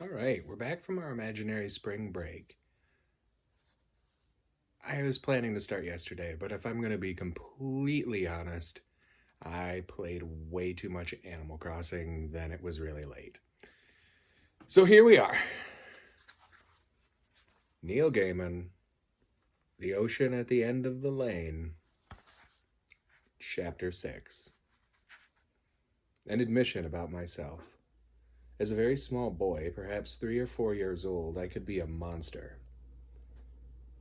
All right, we're back from our imaginary spring break. I was planning to start yesterday, but if I'm going to be completely honest, I played way too much Animal Crossing, then it was really late. So here we are. Neil Gaiman, The Ocean at the End of the Lane, Chapter 6. An admission about myself. As a very small boy, perhaps 3 or 4 years old, I could be a monster.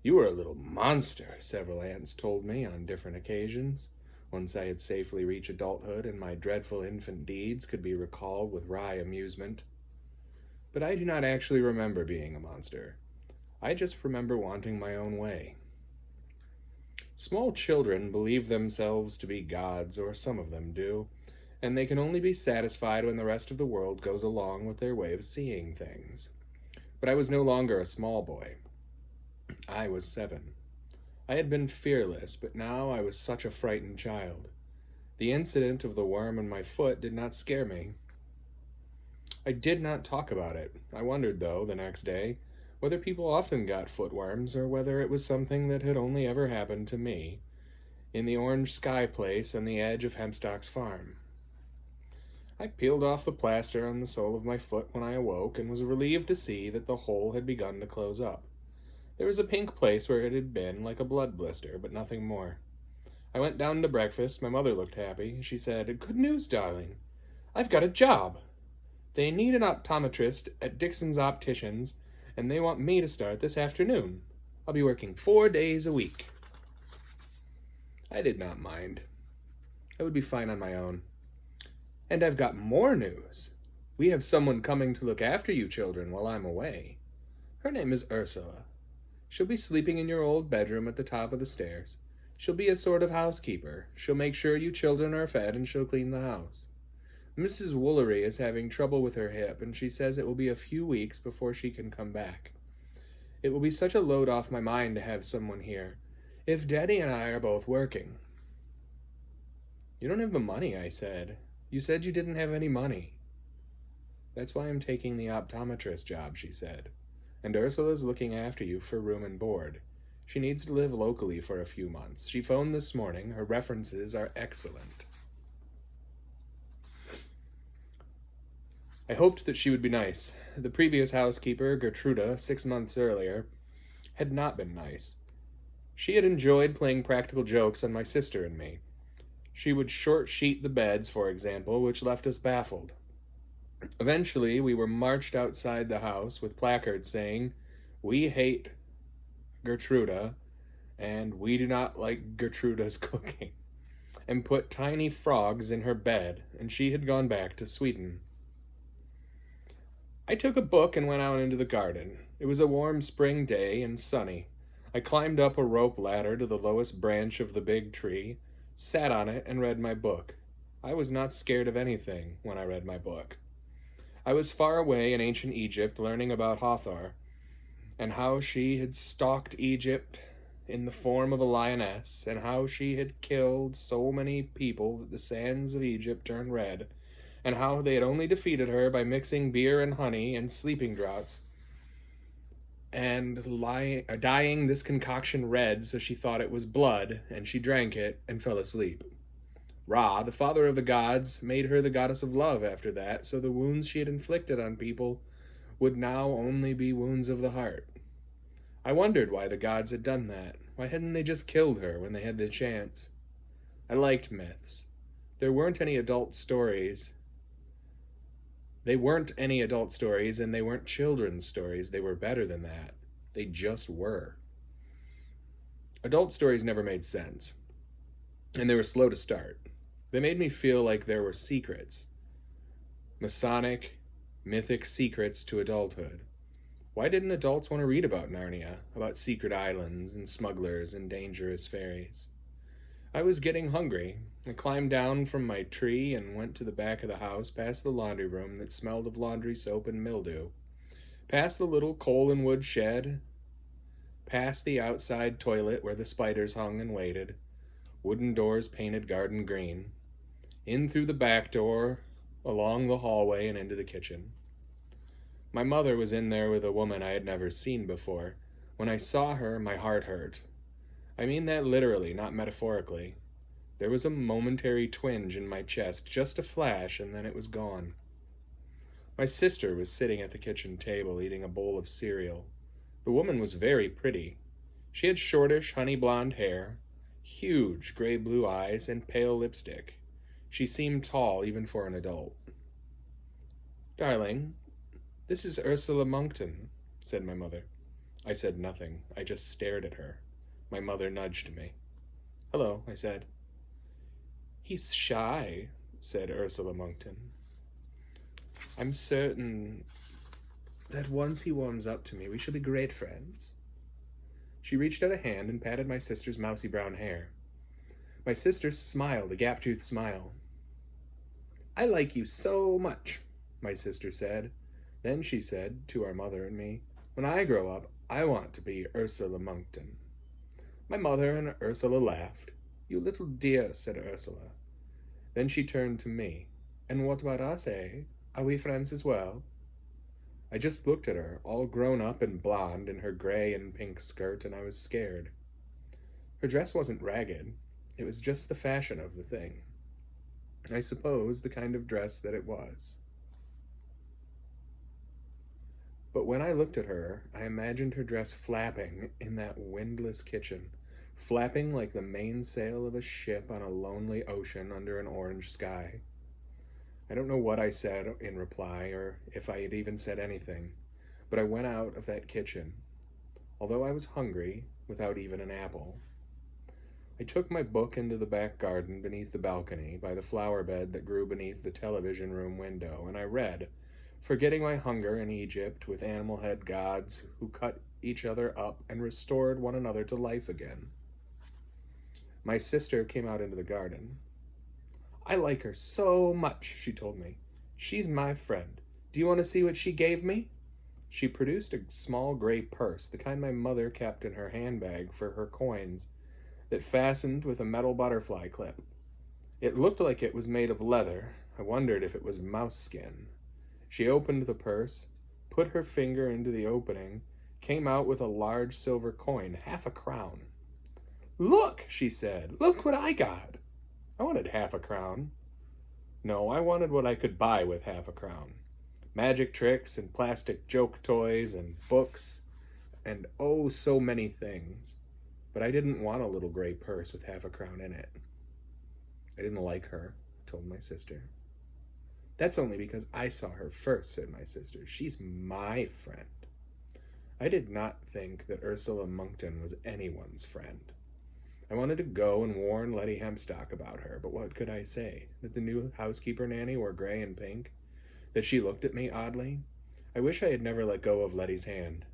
"You were a little monster," several aunts told me on different occasions, once I had safely reached adulthood and my dreadful infant deeds could be recalled with wry amusement. But I do not actually remember being a monster. I just remember wanting my own way. Small children believe themselves to be gods, or some of them do, and they can only be satisfied when the rest of the world goes along with their way of seeing things. But I was no longer a small boy. I was 7. I had been fearless, but now I was such a frightened child. The incident of the worm in my foot did not scare me. I did not talk about it. I wondered, though, the next day, whether people often got footworms, or whether it was something that had only ever happened to me, in the orange sky place on the edge of Hempstock's farm. I peeled off the plaster on the sole of my foot when I awoke, and was relieved to see that the hole had begun to close up. There was a pink place where it had been, like a blood blister, but nothing more. I went down to breakfast. My mother looked happy. She said, "Good news, darling. I've got a job. They need an optometrist at Dixon's Opticians, and they want me to start this afternoon. I'll be working 4 days a week." I did not mind. I would be fine on my own. "And I've got more news. We have someone coming to look after you children while I'm away. Her name is Ursula. She'll be sleeping in your old bedroom at the top of the stairs. She'll be a sort of housekeeper. She'll make sure you children are fed, and she'll clean the house. Mrs. Woolery is having trouble with her hip, and she says it will be a few weeks before she can come back. It will be such a load off my mind to have someone here, if Daddy and I are both working." "You don't have the money," I said. "You said you didn't have any money." "That's why I'm taking the optometrist job," she said. "And Ursula's looking after you for room and board. She needs to live locally for a few months. She phoned this morning. Her references are excellent." I hoped that she would be nice. The previous housekeeper, Gertruda, 6 months earlier, had not been nice. She had enjoyed playing practical jokes on my sister and me. She would short-sheet the beds, for example, which left us baffled. Eventually, we were marched outside the house with placards saying, "We hate Gertruda," and "We do not like Gertruda's cooking," and put tiny frogs in her bed, and she had gone back to Sweden. I took a book and went out into the garden. It was a warm spring day and sunny. I climbed up a rope ladder to the lowest branch of the big tree, sat on it, and read my book. I was not scared of anything when I read my book. I was far away in ancient Egypt learning about Hathor, and how she had stalked Egypt in the form of a lioness, and how she had killed so many people that the sands of Egypt turned red, and how they had only defeated her by mixing beer and honey and sleeping draughts, and dyeing this concoction red so she thought it was blood, and she drank it and fell asleep. Ra, the father of the gods, made her the goddess of love after that, so the wounds she had inflicted on people would now only be wounds of the heart. I wondered why the gods had done that. Why hadn't they just killed her when they had the chance? I liked myths. There weren't any adult stories. They weren't any adult stories, and they weren't children's stories. They were better than that. They just were. Adult stories never made sense, and they were slow to start. They made me feel like there were secrets. Masonic, mythic secrets to adulthood. Why didn't adults want to read about Narnia, about secret islands and smugglers and dangerous fairies? I was getting hungry. I climbed down from my tree and went to the back of the house, past the laundry room that smelled of laundry soap and mildew, past the little coal and wood shed, past the outside toilet where the spiders hung and waited, wooden doors painted garden green, in through the back door, along the hallway and into the kitchen. My mother was in there with a woman I had never seen before. When I saw her, my heart hurt. I mean that literally, not metaphorically. There was a momentary twinge in my chest, just a flash, and then it was gone. My sister was sitting at the kitchen table eating a bowl of cereal. The woman was very pretty. She had shortish, honey blonde hair, huge gray-blue eyes, and pale lipstick. She seemed tall even for an adult. "Darling, this is Ursula Monkton," said my mother. I said nothing. I just stared at her. My mother nudged me. "Hello," I said. "He's shy," said Ursula Monkton. "I'm certain that once he warms up to me, we shall be great friends." She reached out a hand and patted my sister's mousy brown hair. My sister smiled, a gap-toothed smile. "I like you so much," my sister said. Then she said, to our mother and me, "When I grow up, I want to be Ursula Monkton." My mother and Ursula laughed. "You little dear," said Ursula. Then she turned to me. "And what about us, eh? Are we friends as well?" I just looked at her, all grown up and blonde in her gray and pink skirt, and I was scared. Her dress wasn't ragged. It was just the fashion of the thing. I suppose the kind of dress that it was. But when I looked at her, I imagined her dress flapping in that windless kitchen, flapping like the mainsail of a ship on a lonely ocean under an orange sky. I don't know what I said in reply, or if I had even said anything, but I went out of that kitchen, although I was hungry, without even an apple. I took my book into the back garden beneath the balcony, by the flower bed that grew beneath the television room window, and I read, forgetting my hunger in Egypt with animal head gods who cut each other up and restored one another to life again. My sister came out into the garden. "I like her so much," she told me. "She's my friend. Do you want to see what she gave me?" She produced a small gray purse, the kind my mother kept in her handbag for her coins, that fastened with a metal butterfly clip. It looked like it was made of leather. I wondered if it was mouse skin. She opened the purse, put her finger into the opening, came out with a large silver coin, half a crown. "Look," she said. "Look what I got." I wanted half a crown. No, I wanted what I could buy with half a crown. Magic tricks and plastic joke toys and books and oh, so many things. But I didn't want a little gray purse with half a crown in it. I didn't like her, I told my sister. "That's only because I saw her first," said my sister. "She's my friend." I did not think that Ursula Monkton was anyone's friend. I wanted to go and warn Letty Hempstock about her, but what could I say? That the new housekeeper nanny wore gray and pink? That she looked at me oddly? I wish I had never let go of Letty's hand.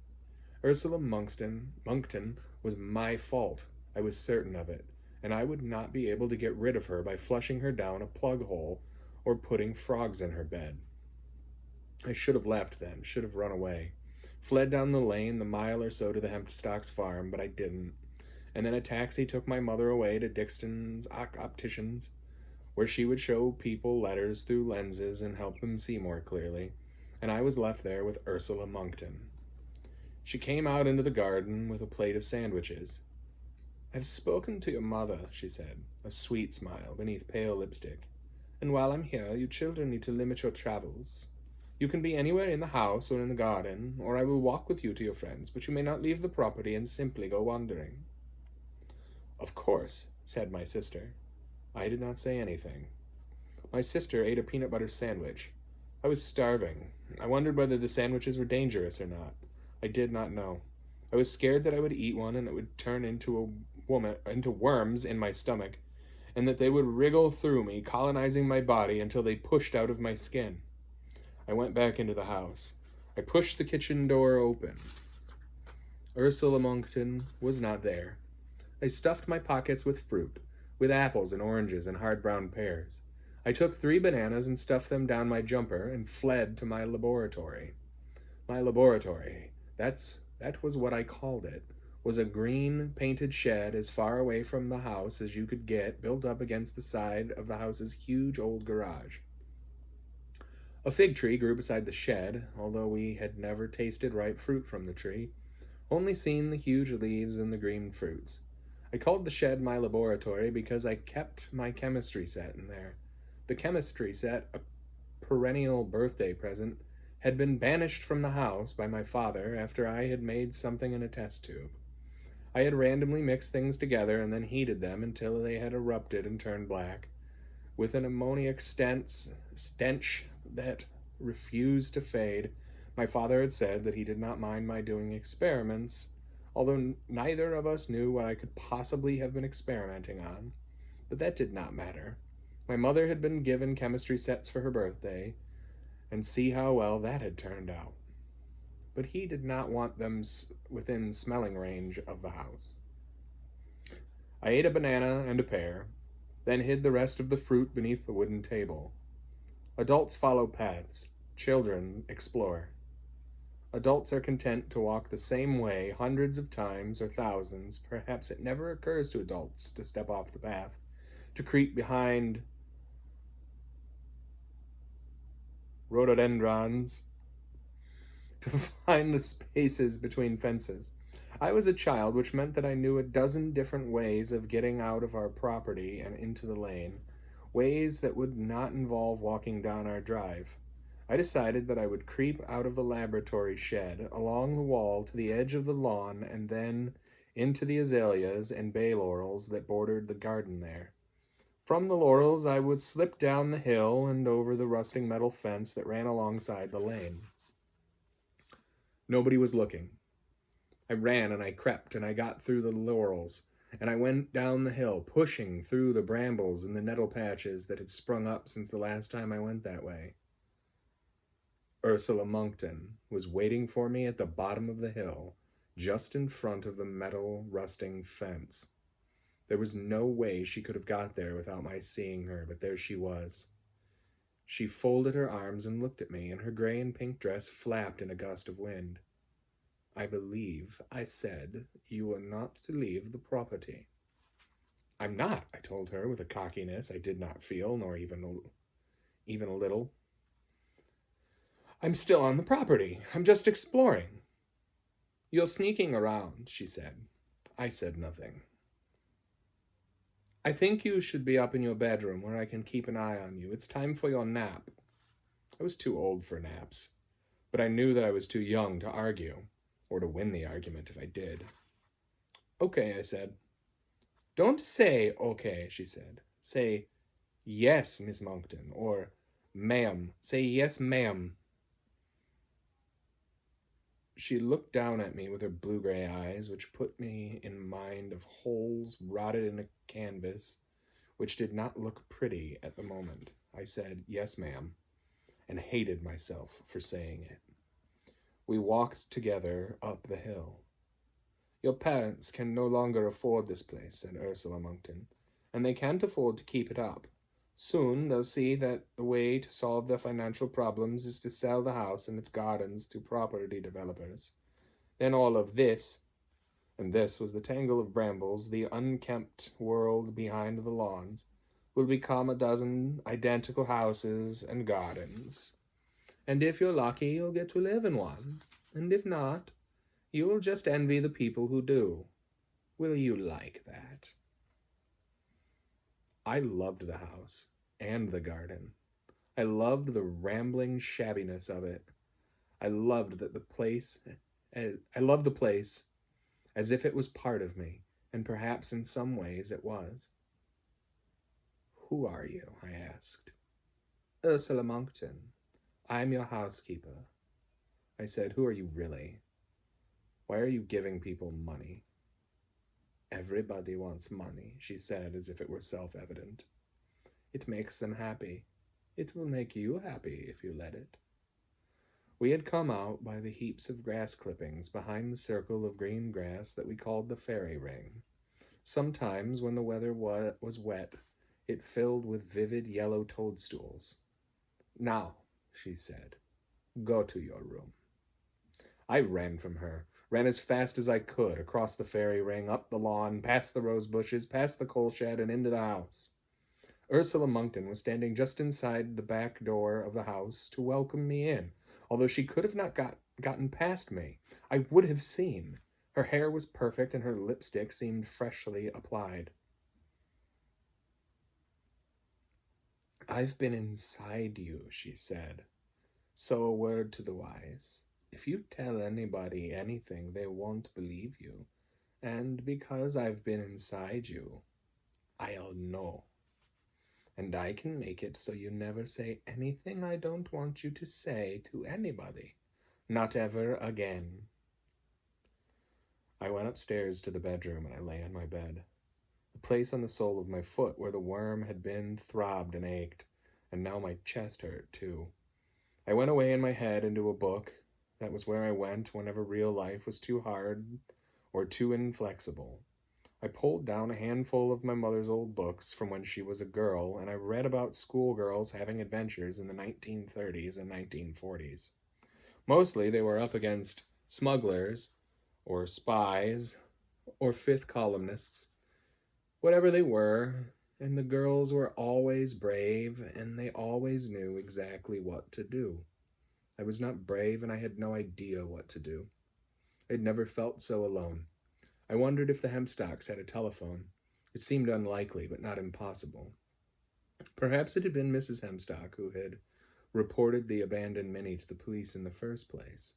Ursula Monkton was my fault. I was certain of it, and I would not be able to get rid of her by flushing her down a plug hole or putting frogs in her bed. I should have left then, should have run away. Fled down the lane the mile or so to the Hempstocks' farm, but I didn't. And then a taxi took my mother away to Dixon's opticians, where she would show people letters through lenses and help them see more clearly, and I was left there with Ursula Monkton. She came out into the garden with a plate of sandwiches. "I've spoken to your mother," she said, a sweet smile beneath pale lipstick. "And while I'm here, you children need to limit your travels. You can be anywhere in the house or in the garden, or I will walk with you to your friends, but you may not leave the property and simply go wandering." "Of course," said my sister. I did not say anything. My sister ate a peanut butter sandwich. I was starving. I wondered whether the sandwiches were dangerous or not. I did not know. I was scared that I would eat one and it would turn into worms in my stomach, and that they would wriggle through me, colonizing my body until they pushed out of my skin. I went back into the house. I pushed the kitchen door open. Ursula Monkton was not there. I stuffed my pockets with fruit, with apples and oranges and hard brown pears. I took 3 bananas and stuffed them down my jumper and fled to my laboratory. My laboratory, that was what I called it, was a green painted shed as far away from the house as you could get, built up against the side of the house's huge old garage. A fig tree grew beside the shed, although we had never tasted ripe fruit from the tree, only seen the huge leaves and the green fruits. I called the shed my laboratory because I kept my chemistry set in there. The chemistry set, a perennial birthday present, had been banished from the house by my father after I had made something in a test tube. I had randomly mixed things together and then heated them until they had erupted and turned black, with an ammoniac stench that refused to fade. My father had said that he did not mind my doing experiments, although neither of us knew what I could possibly have been experimenting on. But that did not matter. My mother had been given chemistry sets for her birthday, and see how well that had turned out. But he did not want them within smelling range of the house. I ate a banana and a pear, then hid the rest of the fruit beneath the wooden table. Adults follow paths. Children explore. Adults are content to walk the same way hundreds of times or thousands. Perhaps it never occurs to adults to step off the path, to creep behind rhododendrons, to find the spaces between fences. I was a child, which meant that I knew a dozen different ways of getting out of our property and into the lane, ways that would not involve walking down our drive. I decided that I would creep out of the laboratory shed, along the wall to the edge of the lawn, and then into the azaleas and bay laurels that bordered the garden there. From the laurels I would slip down the hill and over the rusting metal fence that ran alongside the lane. Nobody was looking. I ran and I crept and I got through the laurels, and I went down the hill, pushing through the brambles and the nettle patches that had sprung up since the last time I went that way. Ursula Monkton was waiting for me at the bottom of the hill, just in front of the metal rusting fence. There was no way she could have got there without my seeing her, but there she was. She folded her arms and looked at me, and her gray and pink dress flapped in a gust of wind. "I believe I said you were not to leave the property." "I'm not," I told her with a cockiness I did not feel, nor even a little. "I'm still on the property. I'm just exploring." "You're sneaking around," she said. I said nothing. "I think you should be up in your bedroom where I can keep an eye on you. It's time for your nap." I was too old for naps, but I knew that I was too young to argue, or to win the argument if I did. "Okay," I said. "Don't say okay," she said. "Say yes, Miss Monkton, or ma'am. Say yes, ma'am." She looked down at me with her blue-gray eyes, which put me in mind of holes rotted in a canvas, which did not look pretty at the moment. I said, "Yes, ma'am," and hated myself for saying it. We walked together up the hill. "Your parents can no longer afford this place," said Ursula Monkton, "and they can't afford to keep it up. Soon they'll see that the way to solve their financial problems is to sell the house and its gardens to property developers. Then all of this," and this was the tangle of brambles, the unkempt world behind the lawns, "will become a dozen identical houses and gardens. And if you're lucky, you'll get to live in one. And if not, you will just envy the people who do. Will you like that?" I loved the house and the garden. I loved the rambling shabbiness of it. I loved the place as if it was part of me, and perhaps in some ways it was. "Who are you?" I asked. "Ursula Monkton. I'm your housekeeper." I said, "Who are you really? Why are you giving people money?" "Everybody wants money," she said, as if it were self-evident. "It makes them happy. It will make you happy if you let it." We had come out by the heaps of grass clippings behind the circle of green grass that we called the fairy ring. Sometimes, when the weather was wet, it filled with vivid yellow toadstools. "Now," she said, "go to your room." I ran from her, ran as fast as I could, across the fairy ring, up the lawn, past the rose bushes, past the coal shed, and into the house. Ursula Monkton was standing just inside the back door of the house to welcome me in. Although she could have not gotten past me, I would have seen. Her hair was perfect and her lipstick seemed freshly applied. "I've been inside you," she said. "So a word to the wise. If you tell anybody anything, they won't believe you. And because I've been inside you, I'll know. And I can make it so you never say anything I don't want you to say to anybody. Not ever again." I went upstairs to the bedroom and I lay on my bed. The place on the sole of my foot where the worm had been throbbed and ached, and now my chest hurt too. I went away in my head into a book. That was where I went whenever real life was too hard or too inflexible. I pulled down a handful of my mother's old books from when she was a girl, and I read about schoolgirls having adventures in the 1930s and 1940s. Mostly they were up against smugglers, or spies, or fifth columnists. Whatever they were, and the girls were always brave, and they always knew exactly what to do. I was not brave, and I had no idea what to do. I'd never felt so alone. I wondered if the Hempstocks had a telephone. It seemed unlikely, but not impossible. Perhaps it had been Mrs. Hempstock who had reported the abandoned Minnie to the police in the first place.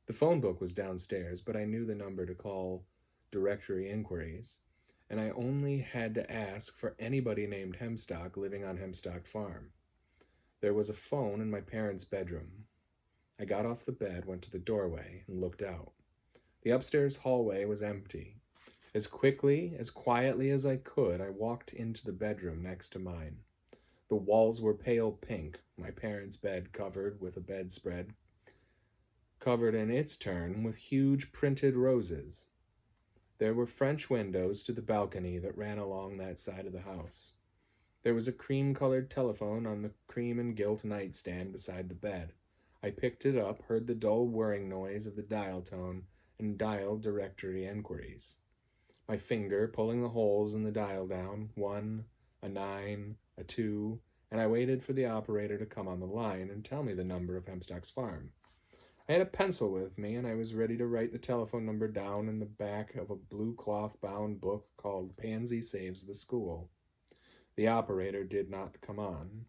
The phone book was downstairs, but I knew the number to call directory inquiries, and I only had to ask for anybody named Hempstock living on Hempstock Farm. There was a phone in my parents' bedroom. I got off the bed, went to the doorway, and looked out. The upstairs hallway was empty. As quietly as I could, I walked into the bedroom next to mine. The walls were pale pink, my parents' bed covered with a bedspread, covered in its turn with huge printed roses. There were French windows to the balcony that ran along that side of the house. There was a cream-colored telephone on the cream and gilt nightstand beside the bed. I picked it up, heard the dull whirring noise of the dial tone, and dialed directory inquiries. My finger pulling the holes in the dial down, 1, a 9, a 2, and I waited for the operator to come on the line and tell me the number of Hempstock's farm. I had a pencil with me, and I was ready to write the telephone number down in the back of a blue cloth-bound book called Pansy Saves the School. The operator did not come on.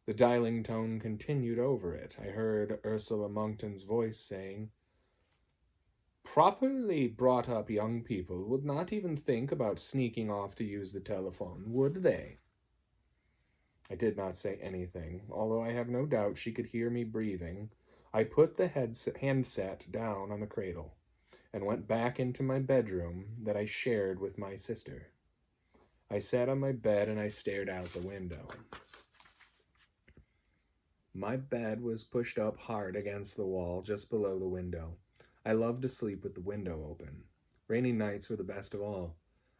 The dialing tone continued over it. I heard Ursula Monkton's voice saying, "Properly brought-up young people would not even think about sneaking off to use the telephone, would they?" I did not say anything, although I have no doubt she could hear me breathing. I put the handset down on the cradle and went back into my bedroom that I shared with my sister. I sat on my bed and I stared out the window. My bed was pushed up hard against the wall just below the window. I loved to sleep with the window open. Rainy nights were the best of all.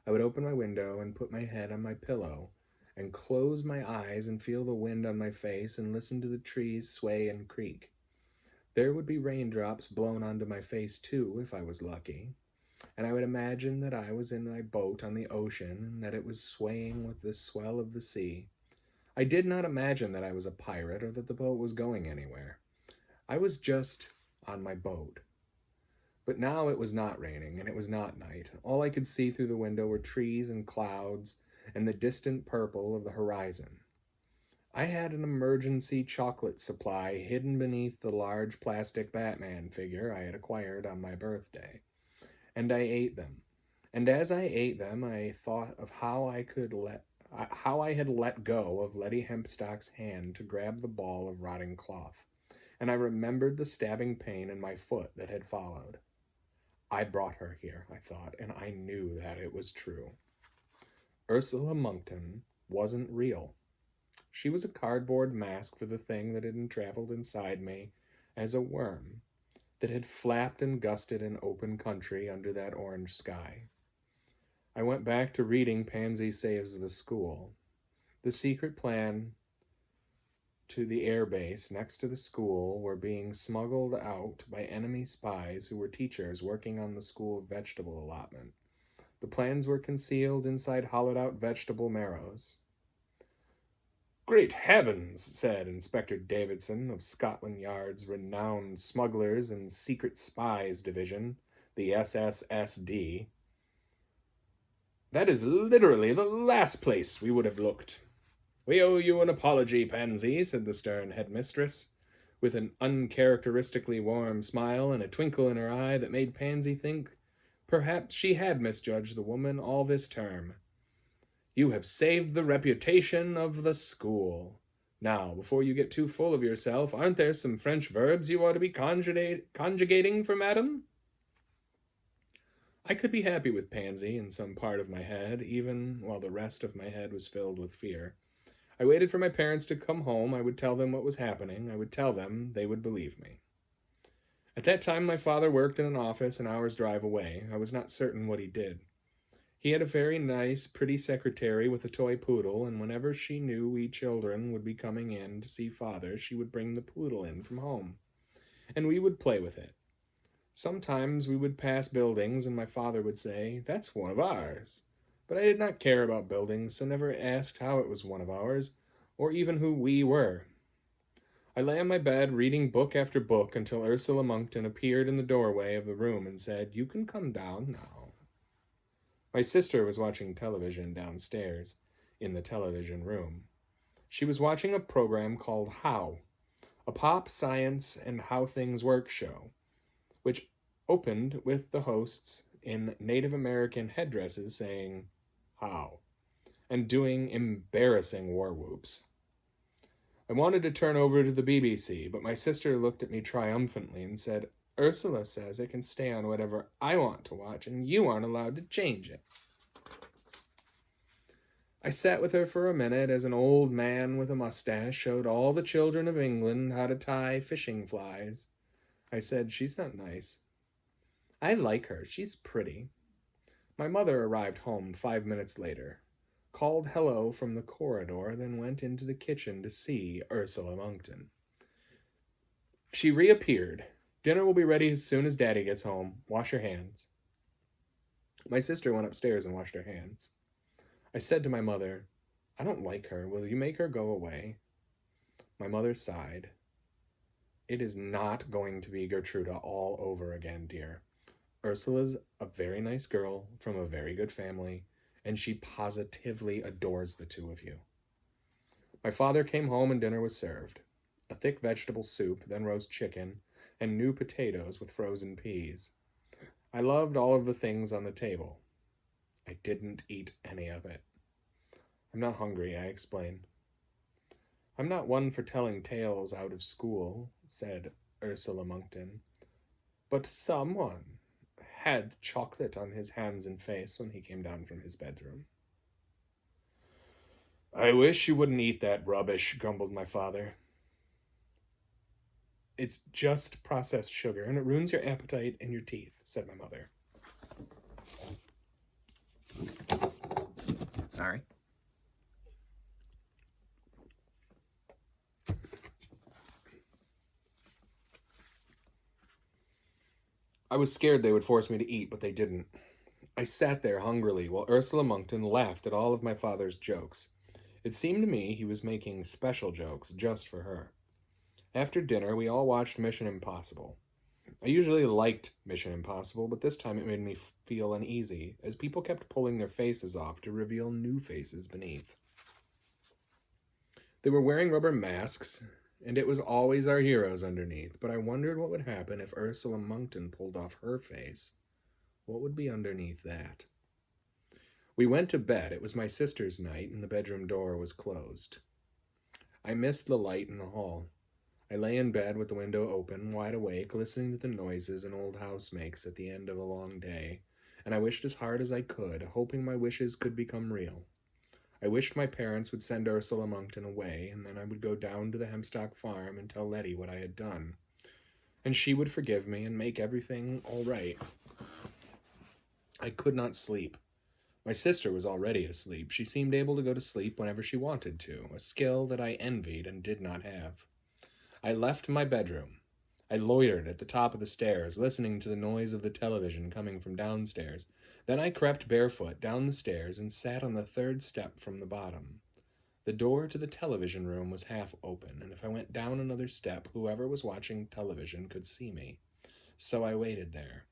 I would open my window and put my head on my pillow and close my eyes and feel the wind on my face and listen to the trees sway and creak. There would be raindrops blown onto my face too, if I was lucky, and I would imagine that I was in my boat on the ocean and that it was swaying with the swell of the sea. I did not imagine that I was a pirate or that the boat was going anywhere. I was just on my boat. But now it was not raining, and it was not night. All I could see through the window were trees and clouds and the distant purple of the horizon. I had an emergency chocolate supply hidden beneath the large plastic Batman figure I had acquired on my birthday, and I ate them. And as I ate them, I thought of how I had let go of Letty Hempstock's hand to grab the ball of rotting cloth, and I remembered the stabbing pain in my foot that had followed. I brought her here, I thought, and I knew that it was true. Ursula Monkton wasn't real. She was a cardboard mask for the thing that had traveled inside me as a worm, that had flapped and gusted in open country under that orange sky. I went back to reading Pansy Saves the School. The secret plan to the air base next to the school were being smuggled out by enemy spies who were teachers working on the school vegetable allotment. The plans were concealed inside hollowed-out vegetable marrows. Great heavens, said Inspector Davidson of Scotland Yard's renowned Smugglers and Secret Spies Division, the SSSD. That is literally the last place we would have looked. We owe you an apology, Pansy, said the stern headmistress, with an uncharacteristically warm smile and a twinkle in her eye that made Pansy think perhaps she had misjudged the woman all this term. You have saved the reputation of the school. Now, before you get too full of yourself, aren't there some French verbs you ought to be conjugating for madam? I could be happy with Pansy in some part of my head, even while the rest of my head was filled with fear. I waited for my parents to come home. I would tell them what was happening. I would tell them they would believe me. At that time, my father worked in an office an hour's drive away. I was not certain what he did. He had a very nice, pretty secretary with a toy poodle, and whenever she knew we children would be coming in to see father, she would bring the poodle in from home, and we would play with it. Sometimes we would pass buildings, and my father would say, "That's one of ours." But I did not care about buildings, so never asked how it was one of ours, or even who we were. I lay on my bed reading book after book until Ursula Monkton appeared in the doorway of the room and said, "You can come down now." My sister was watching television downstairs, in the television room. She was watching a program called How, a pop, science, and how things work show, which opened with the hosts in Native American headdresses saying, "How," and doing embarrassing war whoops. I wanted to turn over to the BBC, but my sister looked at me triumphantly and said, "Ursula says I can stay on whatever I want to watch, and you aren't allowed to change it." I sat with her for a minute as an old man with a mustache showed all the children of England how to tie fishing flies. I said, "She's not nice." "I like her. She's pretty." My mother arrived home 5 minutes later, called hello from the corridor, then went into the kitchen to see Ursula Monkton. She reappeared. "Dinner will be ready as soon as Daddy gets home. Wash your hands." My sister went upstairs and washed her hands. I said to my mother, "I don't like her. Will you make her go away?" My mother sighed. "It is not going to be Gertruda all over again, dear. Ursula's a very nice girl from a very good family, and she positively adores the two of you." My father came home and dinner was served. A thick vegetable soup, then roast chicken, and new potatoes with frozen peas. I loved all of the things on the table. I didn't eat any of it. "I'm not hungry," I explained. "I'm not one for telling tales out of school," said Ursula Monkton, "but someone had chocolate on his hands and face when he came down from his bedroom." "I wish you wouldn't eat that rubbish," grumbled my father. "It's just processed sugar, and it ruins your appetite and your teeth," said my mother. Sorry. I was scared they would force me to eat, but they didn't. I sat there hungrily while Ursula Monkton laughed at all of my father's jokes. It seemed to me he was making special jokes just for her. After dinner, we all watched Mission Impossible. I usually liked Mission Impossible, but this time it made me feel uneasy, as people kept pulling their faces off to reveal new faces beneath. They were wearing rubber masks, and it was always our heroes underneath, but I wondered what would happen if Ursula Monkton pulled off her face. What would be underneath that? We went to bed. It was my sister's night, and the bedroom door was closed. I missed the light in the hall. I lay in bed with the window open, wide awake, listening to the noises an old house makes at the end of a long day, and I wished as hard as I could, hoping my wishes could become real. I wished my parents would send Ursula Monkton away, and then I would go down to the Hemstock farm and tell Letty what I had done, and she would forgive me and make everything all right. I could not sleep. My sister was already asleep. She seemed able to go to sleep whenever she wanted to, a skill that I envied and did not have. I left my bedroom. I loitered at the top of the stairs, listening to the noise of the television coming from downstairs. Then I crept barefoot down the stairs and sat on the third step from the bottom. The door to the television room was half open, and if I went down another step, whoever was watching television could see me. So I waited there.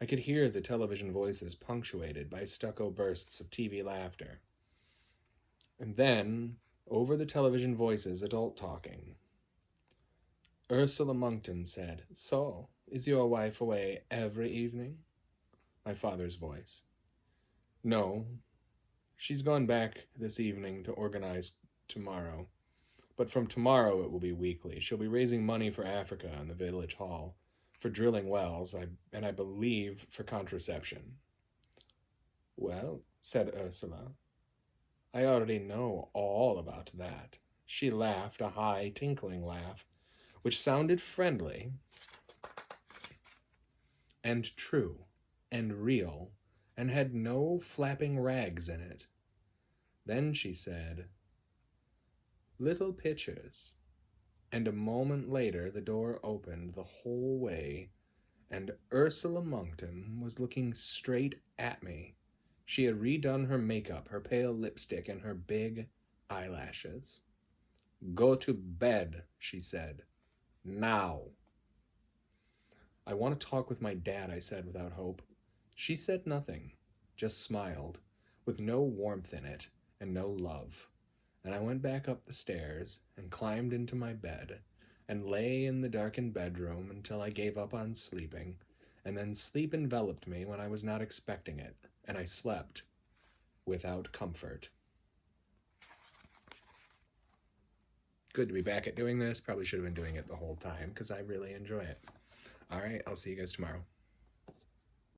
I could hear the television voices punctuated by stucco bursts of TV laughter. And then, over the television voices, adult talking. Ursula Monkton said, "So, is your wife away every evening?" My father's voice. "No. She's gone back this evening to organize tomorrow. But from tomorrow it will be weekly. She'll be raising money for Africa in the village hall, for drilling wells, and I believe for contraception." "Well," said Ursula, "I already know all about that." She laughed, a high, tinkling laugh, which sounded friendly and true and real and had no flapping rags in it. Then she said, "Little pictures." And a moment later the door opened the whole way, and Ursula Monkton was looking straight at me. She had redone her makeup, her pale lipstick, and her big eyelashes. "Go to bed," she said. "Now." "I want to talk with my dad," I said without hope. She said nothing, just smiled, with no warmth in it and no love. And I went back up the stairs and climbed into my bed and lay in the darkened bedroom until I gave up on sleeping, and then sleep enveloped me when I was not expecting it, and I slept without comfort. Good to be back at doing this. Probably should have been doing it the whole time because I really enjoy it. All right, I'll see you guys tomorrow.